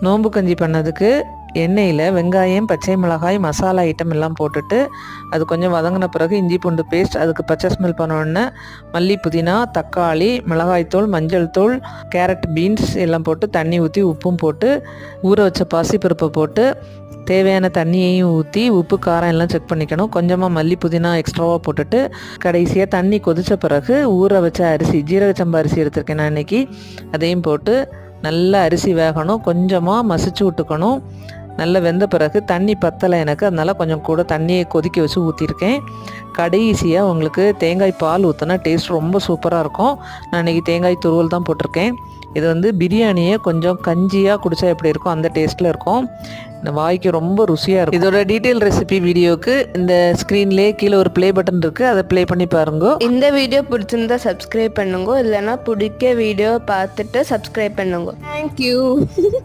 நோம்பு கஞ்சி பண்ணதுக்கு எண்ணெயில் வெங்காயம், பச்சை மிளகாய், மசாலா ஐட்டம் எல்லாம் போட்டுட்டு அது கொஞ்சம் வதங்கின பிறகு இஞ்சி பூண்டு பேஸ்ட், அதுக்கு பச்சை ஸ்மெல் பண்ணோடனே மல்லி, புதினா, தக்காளி, மிளகாய்த்தூள், மஞ்சள் தூள், கேரட், பீன்ஸ் எல்லாம் போட்டு தண்ணி ஊற்றி உப்பும் போட்டு ஊற வச்ச பாசிப்பருப்பை போட்டு தேவையான தண்ணியையும் ஊற்றி உப்பு காரம் எல்லாம் செக் பண்ணிக்கணும். கொஞ்சமாக மல்லி, புதினா எக்ஸ்ட்ராவாக போட்டுட்டு கடைசியாக தண்ணி கொதித்த பிறகு ஊற வச்ச அரிசி, ஜீரக சம்பா அரிசி எடுத்திருக்கேன் நான் இன்றைக்கி, அதையும் போட்டு நல்லா அரிசி வேகணும். கொஞ்சமாக மசிச்சு விட்டுக்கணும். நல்லா வெந்த பிறகு தண்ணி பத்தலை எனக்கு, அதனால் கொஞ்சம் கூட தண்ணியை கொதிக்க வச்சு ஊற்றிருக்கேன். கடைசியாக உங்களுக்கு தேங்காய் பால் ஊற்றினா டேஸ்ட் ரொம்ப சூப்பராக இருக்கும். நான் இன்றைக்கி தேங்காய் துருவல் தான் போட்டிருக்கேன். இது வந்து பிரியாணியை கொஞ்சம் கஞ்சியாக குடித்தா எப்படி இருக்கும் அந்த டேஸ்ட்டில் இருக்கும். இந்த வாய்க்கு ரொம்ப ருசியாக இருக்கும். இதோட டீட்டெயில் ரெசிபி வீடியோவுக்கு இந்த ஸ்க்ரீன்லேயே கீழே ஒரு ப்ளே பட்டன் இருக்குது, அதை ப்ளே பண்ணி பாருங்க. இந்த வீடியோ பிடிச்சிருந்தா சப்ஸ்கிரைப் பண்ணுங்க, இல்லைன்னா பிடிக்க வீடியோ பார்த்துட்டு சப்ஸ்கிரைப் பண்ணுங்க. தேங்க்யூ.